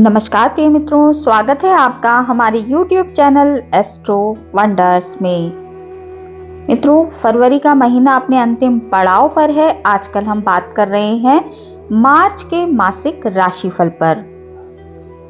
नमस्कार प्रिय मित्रों, स्वागत है आपका हमारे YouTube चैनल एस्ट्रो वंडर्स में। मित्रों, फरवरी का महीना अपने अंतिम पड़ाव पर है। आजकल हम बात कर रहे हैं मार्च के मासिक राशिफल पर,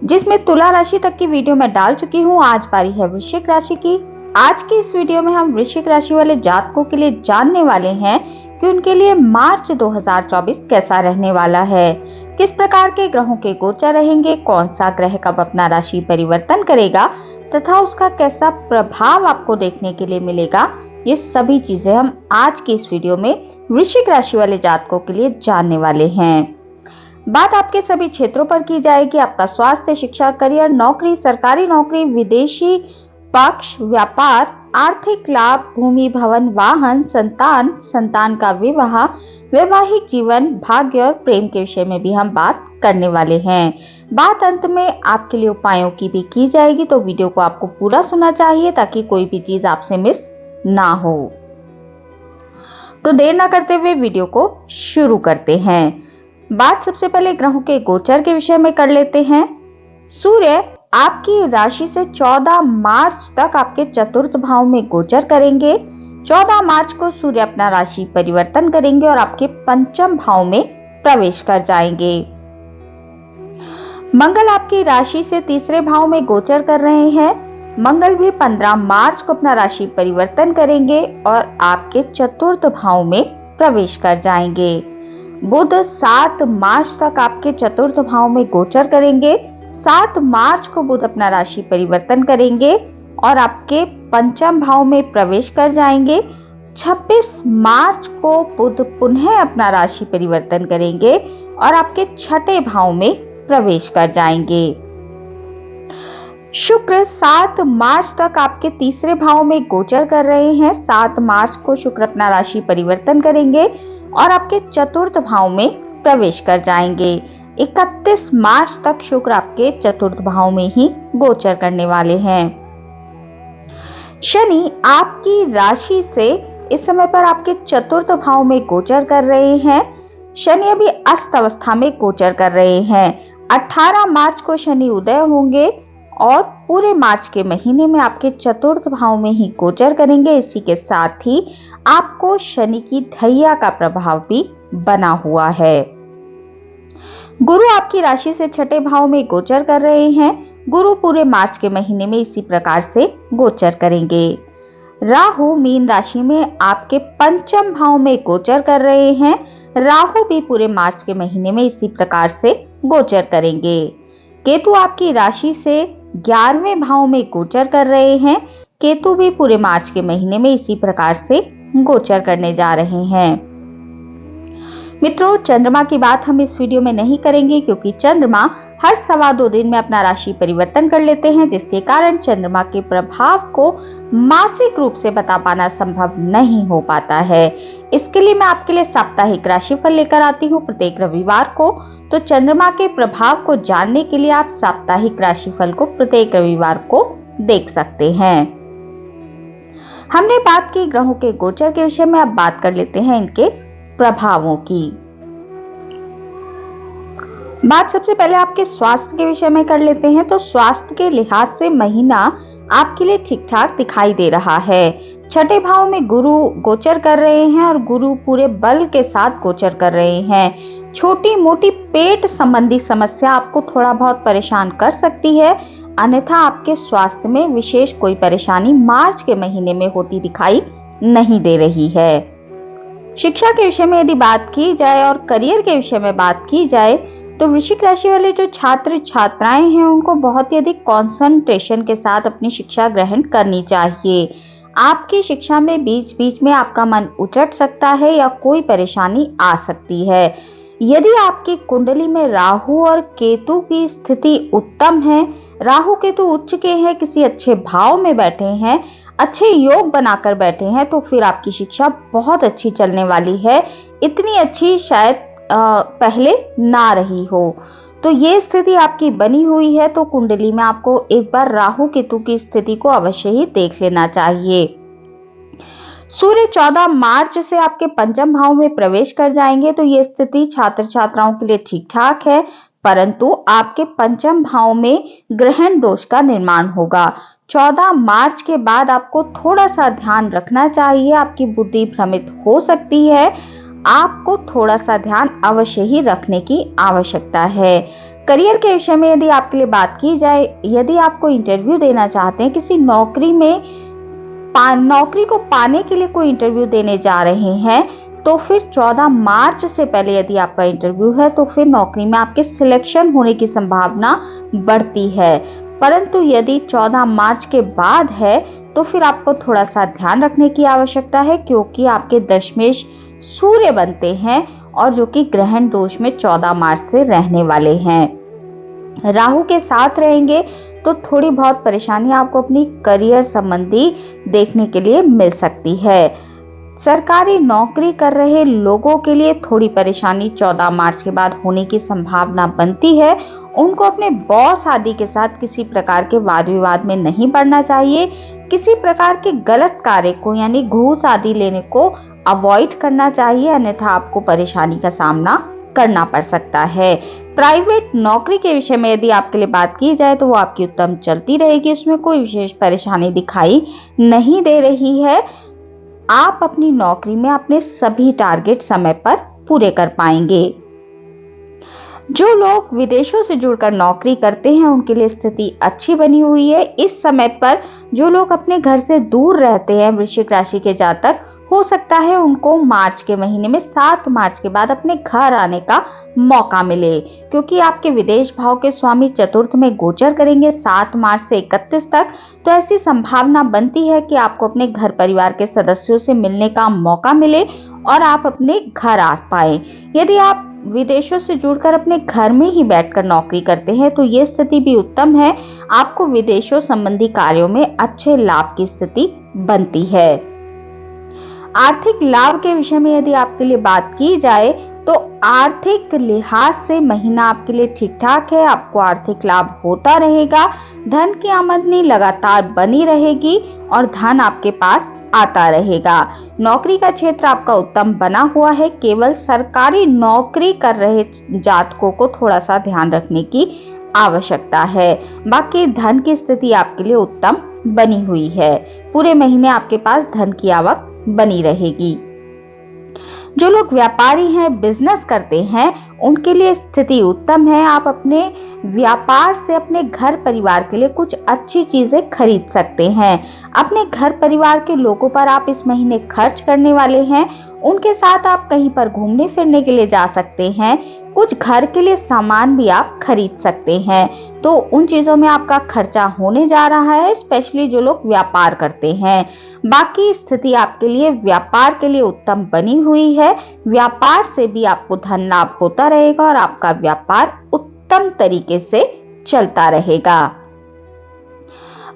जिसमें तुला राशि तक की वीडियो मैं डाल चुकी हूँ। आज बारी है वृश्चिक राशि की। आज की इस वीडियो में हम वृश्चिक राशि वाले जातकों के लिए जानने वाले हैं कि उनके लिए मार्च 2024 कैसा रहने वाला है, किस प्रकार के ग्रहों के गोचर रहेंगे, कौन सा ग्रह कब अपना राशि परिवर्तन करेगा तथा उसका कैसा प्रभाव आपको देखने के लिए मिलेगा। ये सभी चीजें हम आज की इस वीडियो में वृश्चिक राशि वाले जातकों के लिए जानने वाले हैं। बात आपके सभी क्षेत्रों पर की जाएगी। आपका स्वास्थ्य, शिक्षा, करियर, नौकरी, सरकारी नौकरी, विदेशी पक्ष, व्यापार, आर्थिक लाभ, भूमि, भवन, वाहन, संतान, संतान का विवाह, वैवाहिक जीवन, भाग्य और प्रेम के विषय में भी हम बात करने वाले हैं। बात अंत में आपके लिए उपायों की भी की जाएगी, तो वीडियो को आपको पूरा सुनना चाहिए ताकि कोई भी चीज आपसे मिस ना हो। तो देर ना करते हुए वीडियो को शुरू करते हैं। बात सबसे पहले ग्रहों के गोचर के विषय में कर लेते हैं। सूर्य आपकी राशि से 14 मार्च तक आपके चतुर्थ भाव में गोचर करेंगे। 14 मार्च को सूर्य अपना राशि परिवर्तन करेंगे और आपके पंचम भाव में प्रवेश कर जाएंगे। मंगल आपकी राशि से तीसरे भाव में गोचर कर रहे हैं। मंगल भी 15 मार्च को अपना राशि परिवर्तन करेंगे और आपके चतुर्थ भाव में प्रवेश कर जाएंगे। बुध 7 मार्च तक आपके चतुर्थ भाव में गोचर करेंगे। 7 मार्च को बुध अपना राशि परिवर्तन करेंगे और आपके पंचम भाव में प्रवेश कर जाएंगे। 26 मार्च को बुध पुनः अपना राशि परिवर्तन करेंगे और आपके छठे भाव में प्रवेश कर जाएंगे। शुक्र 7 मार्च तक आपके तीसरे भाव में गोचर कर रहे हैं। 7 मार्च को शुक्र अपना राशि परिवर्तन करेंगे और आपके चतुर्थ भाव में प्रवेश कर जाएंगे। 31 मार्च तक शुक्र आपके चतुर्थ भाव में ही गोचर करने वाले हैं। शनि आपकी राशि से इस समय पर आपके चतुर्थ भाव में गोचर कर रहे हैं। शनि अभी अस्त अवस्था में गोचर कर रहे हैं। 18 मार्च को शनि उदय होंगे और पूरे मार्च के महीने में आपके चतुर्थ भाव में ही गोचर करेंगे। इसी के साथ ही आपको शनि की ढैया का प्रभाव भी बना हुआ है। गुरु आपकी राशि से छठे भाव में गोचर कर रहे हैं। गुरु पूरे मार्च के महीने में इसी प्रकार से गोचर करेंगे। राहु मीन राशि में आपके पंचम भाव में गोचर कर रहे हैं। राहु भी पूरे मार्च के महीने में इसी प्रकार से गोचर करेंगे। केतु आपकी राशि से 11वें भाव में गोचर कर रहे हैं। केतु भी पूरे मार्च के महीने में इसी प्रकार से गोचर करने जा रहे हैं। मित्रों, चंद्रमा की बात हम इस वीडियो में नहीं करेंगे क्योंकि चंद्रमा हर 2.25 दिन में अपना राशि परिवर्तन कर लेते हैं, जिसके कारण चंद्रमा के प्रभाव को मासिक रूप से बता पाना संभव नहीं हो पाता है। इसके लिए मैं आपके लिए साप्ताहिक राशिफल लेकर आती हूँ प्रत्येक रविवार को। तो चंद्रमा के प्रभाव को जानने के लिए आप साप्ताहिक राशिफल को प्रत्येक रविवार को देख सकते हैं। हमने बात की ग्रहों के गोचर के विषय में, अब बात कर लेते हैं इनके प्रभावों की। बात सबसे पहले आपके स्वास्थ्य के विषय में कर लेते हैं। तो स्वास्थ्य के लिहाज से महीना आपके लिए ठीक ठाक दिखाई दे रहा है। छठे भाव में गुरु गोचर कर रहे हैं और गुरु पूरे बल के साथ गोचर कर रहे हैं। छोटी मोटी पेट संबंधी समस्या आपको थोड़ा बहुत परेशान कर सकती है, अन्यथा आपके स्वास्थ्य में विशेष कोई परेशानी मार्च के महीने में होती दिखाई नहीं दे रही है। शिक्षा के विषय में यदि बात की जाए और करियर के विषय में बात की जाए, तो वृश्चिक राशि वाले जो छात्र छात्राएं हैं उनको बहुत ही अधिक कंसंट्रेशन के साथ अपनी शिक्षा ग्रहण करनी चाहिए। आपकी शिक्षा में बीच बीच में आपका मन उचट सकता है या कोई परेशानी आ सकती है। यदि आपकी कुंडली में राहु और केतु की स्थिति उत्तम है, राहु केतु उच्च के हैं, किसी अच्छे भाव में बैठे हैं, अच्छे योग बनाकर बैठे हैं, तो फिर आपकी शिक्षा बहुत अच्छी चलने वाली है। इतनी अच्छी शायद पहले ना रही हो। तो ये स्थिति आपकी बनी हुई है, तो कुंडली में आपको एक बार राहु केतु की स्थिति को अवश्य ही देख लेना चाहिए। सूर्य 14 मार्च से आपके पंचम भाव में प्रवेश कर जाएंगे, तो ये स्थिति छात्र छात्राओं के लिए ठीक ठाक है। परंतु आपके पंचम भाव में ग्रहण दोष का निर्माण होगा। 14 मार्च के बाद आपको थोड़ा सा ध्यान रखना चाहिए, आपकी बुद्धि भ्रमित हो सकती है, आपको थोड़ा सा ध्यान अवश्य ही रखने की आवश्यकता है। करियर के विषय में यदि आपके लिए बात की जाए, यदि आपको इंटरव्यू देना चाहते हैं, किसी नौकरी को पाने के लिए कोई इंटरव्यू देने जा रहे हैं, तो फिर 14 मार्च से पहले यदि आपका इंटरव्यू है तो फिर नौकरी में आपके सिलेक्शन होने की संभावना बढ़ती है। परंतु यदि 14 मार्च के बाद है तो फिर आपको थोड़ा सा ध्यान रखने की आवश्यकता है, क्योंकि आपके दशमेश सूर्य बनते हैं और जो कि ग्रहण दोष में 14 मार्च से रहने वाले हैं। राहु के साथ रहेंगे तो थोड़ी बहुत परेशानी आपको अपनी करियर संबंधी देखने के लिए मिल सकती है। सरकारी नौकरी कर रहे लोगों के लिए थोड़ी परेशानी 14 मार्च के बाद होने की संभावना बनती है। उनको अपने बॉस आदि के साथ किसी प्रकार के वाद विवाद में नहीं पड़ना चाहिए। किसी प्रकार के गलत कार्य को यानी घूस आदि लेने को अवॉइड करना चाहिए, अन्यथा आपको परेशानी का सामना करना पड़ सकता है। प्राइवेट नौकरी के विषय में यदि आपके लिए बात की जाए तो वो आपकी उत्तम चलती रहेगी, उसमें कोई विशेष परेशानी दिखाई नहीं दे रही है। आप अपनी नौकरी में अपने सभी टारगेट समय पर पूरे कर पाएंगे। जो लोग विदेशों से जुड़कर नौकरी करते हैं उनके लिए स्थिति अच्छी बनी हुई है। इस समय पर जो लोग अपने घर से दूर रहते हैं, वृश्चिक राशि के जातक, हो सकता है उनको मार्च के महीने में 7 मार्च के बाद अपने घर आने का मौका मिले, क्योंकि आपके विदेश भाव के स्वामी चतुर्थ में गोचर करेंगे 7 मार्च से 31 तक। तो ऐसी संभावना बनती है कि आपको अपने घर परिवार के सदस्यों से मिलने का मौका मिले और आप अपने घर आ पाए। यदि आप विदेशों से जुड़कर अपने घर में ही बैठकर नौकरी करते हैं तो ये स्थिति भी उत्तम है, आपको विदेशों संबंधी कार्यों में अच्छे लाभ की स्थिति बनती है। आर्थिक लाभ के विषय में यदि आपके लिए बात की जाए तो आर्थिक लिहाज से महीना आपके लिए ठीक ठाक है, आपको आर्थिक लाभ होता रहेगा, धन की आमदनी लगातार बनी रहेगी और धन आपके पास आता रहेगा। नौकरी का क्षेत्र आपका उत्तम बना हुआ है, केवल सरकारी नौकरी कर रहे जातकों को थोड़ा सा ध्यान रखने की आवश्यकता है। बाकी धन की स्थिति आपके लिए उत्तम बनी हुई है, पूरे महीने आपके पास धन की आवक बनी रहेगी। जो लोग व्यापारी हैं, बिजनेस करते हैं, उनके लिए स्थिति उत्तम है। आप अपने व्यापार से अपने घर परिवार के लिए कुछ अच्छी चीजें खरीद सकते हैं। अपने घर परिवार के लोगों पर आप इस महीने खर्च करने वाले हैं, उनके साथ आप कहीं पर घूमने फिरने के लिए जा सकते हैं, कुछ घर के लिए सामान भी आप खरीद सकते हैं। तो उन चीजों में आपका खर्चा होने जा रहा है, स्पेशली जो लोग व्यापार करते हैं। बाकी स्थिति आपके लिए व्यापार के लिए उत्तम बनी हुई है, व्यापार से भी आपको धन लाभ होता रहेगा और आपका व्यापार उत्तम तरीके से चलता रहेगा।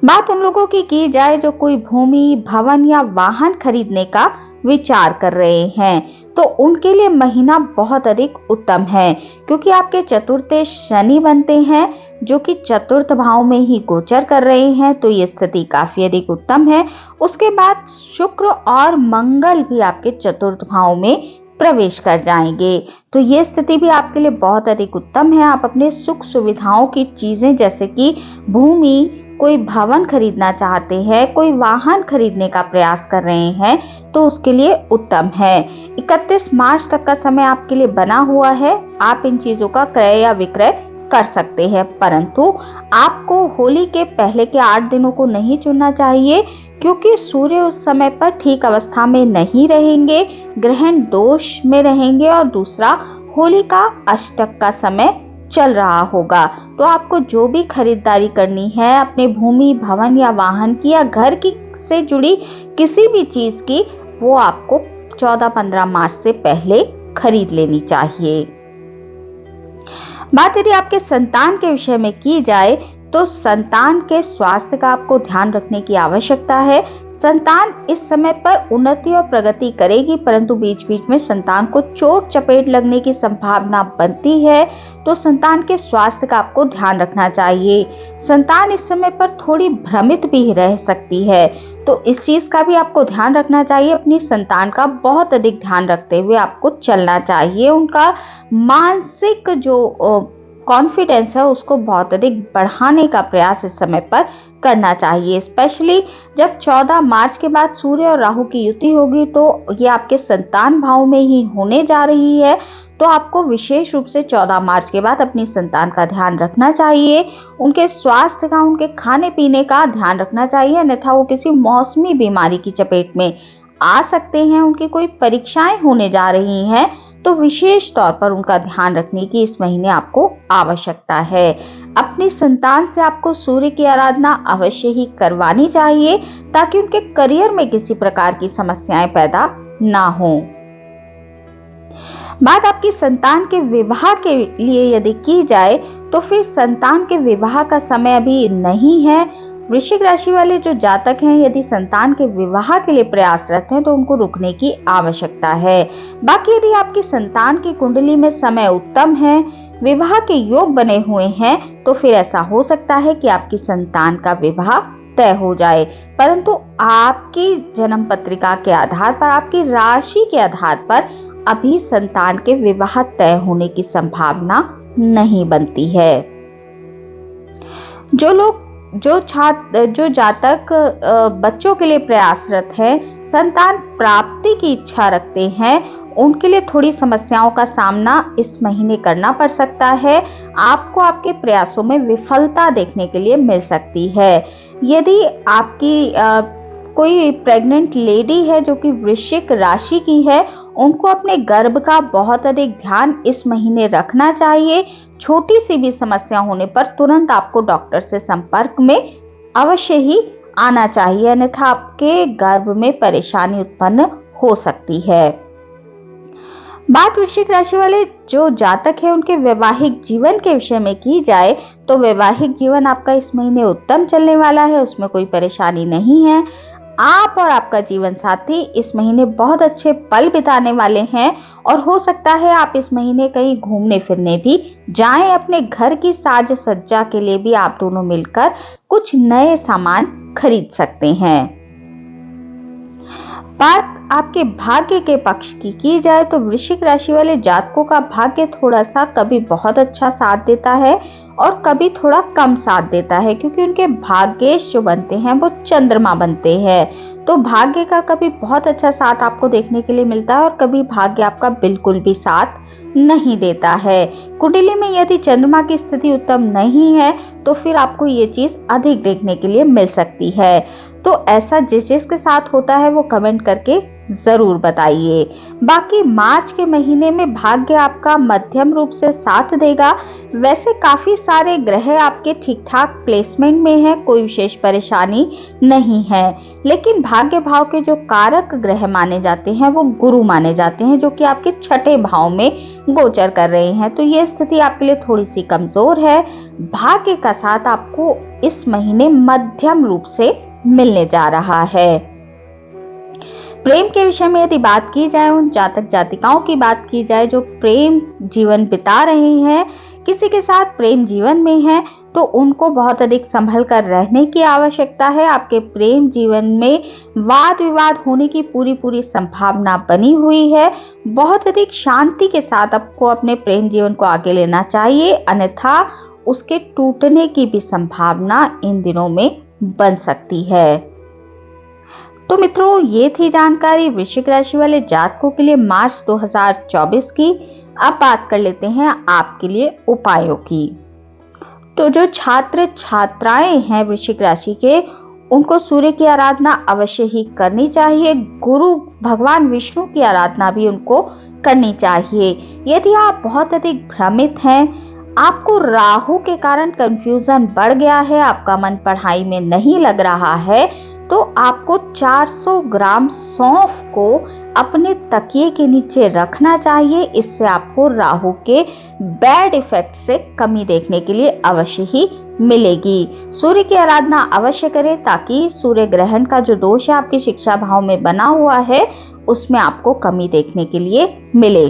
बात उन लोगों की जाए जो कोई भूमि, भवन या वाहन खरीदने का विचार कर रहे हैं, तो उनके लिए महीना बहुत अधिक उत्तम है, क्योंकि आपके चतुर्थ शनि बनते हैं जो कि चतुर्थ भाव में ही गोचर कर रहे हैं, तो ये स्थिति काफी अधिक उत्तम है। उसके बाद शुक्र और मंगल भी आपके चतुर्थ भाव में प्रवेश कर जाएंगे, तो ये स्थिति भी आपके लिए बहुत अधिक उत्तम है। आप अपने सुख सुविधाओं की चीजें जैसे कि भूमि, कोई भवन खरीदना चाहते हैं, कोई वाहन खरीदने का प्रयास कर रहे हैं, तो उसके लिए उत्तम है। 31 मार्च तक का समय आपके लिए बना हुआ है, आप इन चीजों का क्रय या विक्रय कर सकते हैं, परंतु आपको होली के पहले के 8 दिनों को नहीं चुनना चाहिए, क्योंकि सूर्य उस समय पर ठीक अवस्था में नहीं रहेंगे, ग्रहण दोष में रहेंगे और दूसरा होली का अष्टक का समय चल रहा होगा। तो आपको जो भी खरीदारी करनी है अपने भूमि, भवन या वाहन की या घर की से जुड़ी किसी भी चीज की, वो आपको 14-15 मार्च से पहले खरीद लेनी चाहिए। बात यदि आपके संतान के विषय में की जाए तो संतान के स्वास्थ्य का आपको ध्यान रखने की आवश्यकता है। संतान इस समय पर उन्नति और प्रगति करेगी, परंतु बीच बीच में संतान को चोट चपेट लगने की संभावना बनती है, तो संतान के स्वास्थ्य का आपको ध्यान रखना चाहिए। संतान इस समय पर थोड़ी भ्रमित भी रह सकती है, तो इस चीज का भी आपको ध्यान रखना चाहिए। अपनी संतान का बहुत अधिक ध्यान रखते हुए आपको चलना चाहिए। उनका मानसिक जो कॉन्फिडेंस है उसको बहुत अधिक बढ़ाने का प्रयास इस समय पर करना चाहिए। स्पेशली जब 14 मार्च के बाद सूर्य और राहु की युति होगी तो ये आपके संतान भाव में ही होने जा रही है, तो आपको विशेष रूप से 14 मार्च के बाद अपनी संतान का ध्यान रखना चाहिए, उनके स्वास्थ्य का, उनके खाने पीने का ध्यान रखना चाहिए, अन्यथा वो किसी मौसमी बीमारी की चपेट में आ सकते हैं। उनकी कोई परीक्षाएं होने जा रही हैं तो विशेष तौर पर उनका ध्यान रखने की इस महीने आपको आवश्यकता है। अपनी संतान से आपको सूर्य की आराधना अवश्य ही करवानी चाहिए ताकि उनके करियर में किसी प्रकार की समस्याएं पैदा ना हो। बात आपकी संतान के विवाह के लिए यदि की जाए तो फिर संतान के विवाह का समय अभी नहीं है। वृश्चिक राशि वाले जो जातक हैं यदि संतान के विवाह के लिए प्रयासरत हैं तो उनको रुकने की आवश्यकता है। बाकी यदि आपकी संतान की कुंडली में समय उत्तम है, विवाह के योग बने हुए हैं, तो फिर ऐसा हो सकता है कि आपकी संतान का विवाह तय हो जाए, परंतु आपकी जन्म पत्रिका के आधार पर, आपकी राशि के आधार पर अभी संतान के विवाह तय होने की संभावना नहीं बनती है। जो जातक बच्चों के लिए प्रयासरत हैं, संतान प्राप्ति की इच्छा रखते हैं, उनके लिए थोड़ी समस्याओं का सामना इस महीने करना पड़ सकता है। आपको आपके प्रयासों में विफलता देखने के लिए मिल सकती है। यदि आपकी कोई प्रेग्नेंट लेडी है जो कि वृश्चिक राशि की है, उनको अपने गर्भ का बहुत अधिक ध्यान इस महीने रखना चाहिए। छोटी सी भी समस्या होने पर तुरंत आपको डॉक्टर से संपर्क में अवश्य ही आना चाहिए, अन्यथा आपके गर्भ में परेशानी उत्पन्न हो सकती है। बात वृश्चिक राशि वाले जो जातक है उनके वैवाहिक जीवन के विषय में की जाए तो वैवाहिक जीवन आपका इस महीने उत्तम चलने वाला है, उसमें कोई परेशानी नहीं है। आप और आपका जीवन साथी इस महीने बहुत अच्छे पल बिताने वाले हैं और हो सकता है आप इस महीने कहीं घूमने फिरने भी जाएं। अपने घर की साज सज्जा के लिए भी आप दोनों मिलकर कुछ नए सामान खरीद सकते हैं। बात आपके भाग्य के पक्ष की जाए तो वृश्चिक राशि वाले जातकों का भाग्य थोड़ा सा कभी बहुत अच्छा साथ देता है और कभी थोड़ा कम साथ देता है, क्योंकि उनके भाग्येश जो बनते हैं वो चंद्रमा बनते हैं। तो भाग्य का कभी बहुत अच्छा साथ आपको देखने के लिए मिलता है और कभी भाग्य आपका बिल्कुल भी साथ नहीं देता है। कुंडली में यदि चंद्रमा की स्थिति उत्तम नहीं है तो फिर आपको ये चीज अधिक देखने के लिए मिल सकती है। तो ऐसा जिसके साथ होता है वो कमेंट करके जरूर बताइए। बाकी मार्च के महीने में भाग्य आपका मध्यम रूप से साथ देगा। वैसे काफी सारे ग्रह आपके ठीक ठाक प्लेसमेंट में हैं, कोई विशेष परेशानी नहीं है, लेकिन भाग्य भाव के जो कारक ग्रह माने जाते हैं वो गुरु माने जाते हैं, जो कि आपके छठे भाव में गोचर कर रहे हैं। तो ये स्थिति आपके लिए थोड़ी सी कमजोर है। भाग्य का साथ आपको इस महीने मध्यम रूप से मिलने जा रहा है। प्रेम के विषय में यदि बात की जाए, उन जातक जातिकाओं की बात की जाए जो प्रेम जीवन बिता रहे हैं, किसी के साथ प्रेम जीवन में हैं, तो उनको बहुत अधिक संभल कर रहने की आवश्यकता है। आपके प्रेम जीवन में वाद विवाद होने की पूरी संभावना बनी हुई है। बहुत अधिक शांति के साथ आपको अपने प्रेम जीवन को आगे लेना चाहिए, अन्यथा उसके टूटने की भी संभावना इन दिनों में बन सकती है। तो मित्रों, ये थी जानकारी वृश्चिक राशि वाले जातकों के लिए मार्च 2024 की। अब बात कर लेते हैं आपके लिए उपायों की। तो जो छात्र छात्राएं हैं वृश्चिक राशि के, उनको सूर्य की आराधना अवश्य ही करनी चाहिए। गुरु भगवान विष्णु की आराधना भी उनको करनी चाहिए। यदि आप बहुत अधिक भ्रमित हैं, आपको राहु के कारण कंफ्यूजन बढ़ गया है, आपका मन पढ़ाई में नहीं लग रहा है, तो आपको 400 ग्राम सौंफ को अपने तकिए के नीचे रखना चाहिए। इससे आपको राहु के बैड इफेक्ट से कमी देखने के लिए अवश्य ही मिलेगी। सूर्य की आराधना अवश्य करें ताकि सूर्य ग्रहण का जो दोष है आपकी शिक्षा भाव में बना हुआ है उसमें आपको कमी देखने के लिए मिले।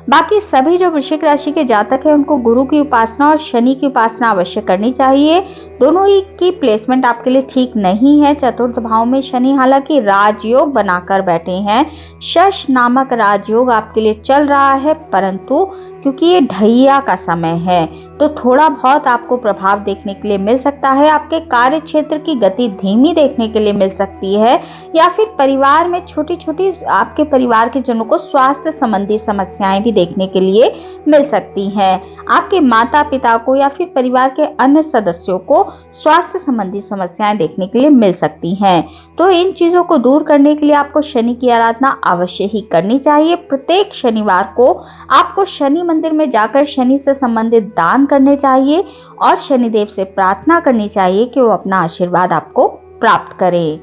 बाकी सभी जो वृश्चिक राशि के जातक हैं उनको गुरु की उपासना और शनि की उपासना अवश्य करनी चाहिए। दोनों ही की प्लेसमेंट आपके लिए ठीक नहीं है। चतुर्थ भाव में शनि हालांकि राजयोग बनाकर बैठे हैं, शश नामक राजयोग आपके लिए चल रहा है, परंतु क्योंकि ये ढैया का समय है, तो थोड़ा बहुत आपको प्रभाव देखने के लिए मिल सकता है। आपके कार्य क्षेत्र की गति धीमी देखने के लिए मिल सकती है, या फिर परिवार में छोटी छोटी आपके परिवार के जनों को स्वास्थ्य संबंधी समस्याएं भी देखने के लिए मिल सकती हैं। आपके माता पिता को या फिर परिवार के अन्य सदस्यों को स्वास्थ्य संबंधी समस्याएं देखने के लिए मिल सकती हैं। तो इन चीजों को दूर करने के लिए आपको शनि की आराधना अवश्य ही करनी चाहिए। प्रत्येक शनिवार को आपको शनि मंदिर में जाकर शनि से संबंधित दान करने चाहिए और शनिदेव से प्रार्थना करनी चाहिए कि वो अपना आशीर्वाद आपको प्राप्त करें।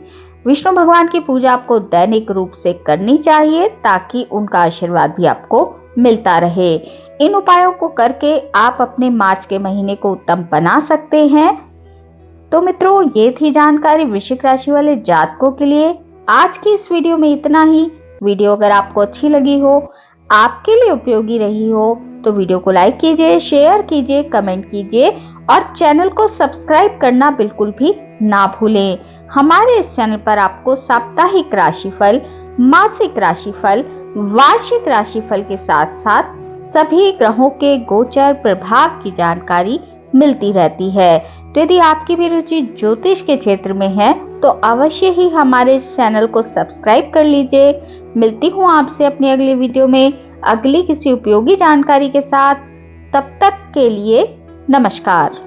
विष्णु भगवान की पूजा आपको दैनिक रूप से करनी चाहिए ताकि उनका आशीर्वाद भी आपको मिलता रहे। इन उपायों को करके आप अपने मार्च के महीने को उत्तम बना सकते हैं। तो मित्रों, ये थी जानकारी वृश्चिक राशि वाले जातकों के लिए। आज की इस वीडियो में इतना ही। वीडियो अगर आपको अच्छी लगी हो, आपके लिए उपयोगी रही हो, तो वीडियो को लाइक कीजिए, शेयर कीजिए, कमेंट कीजिए और चैनल को सब्सक्राइब करना बिल्कुल भी ना भूलें। हमारे इस चैनल पर आपको साप्ताहिक राशिफल, मासिक राशिफल, वार्षिक राशिफल के साथ साथ सभी ग्रहों के गोचर प्रभाव की जानकारी मिलती रहती है। तो यदि आपकी भी रुचि ज्योतिष के क्षेत्र में है तो अवश्य ही हमारे इस चैनल को सब्सक्राइब कर लीजिए। मिलती हूँ आपसे अपनी अगली वीडियो में अगली किसी उपयोगी जानकारी के साथ। तब तक के लिए नमस्कार।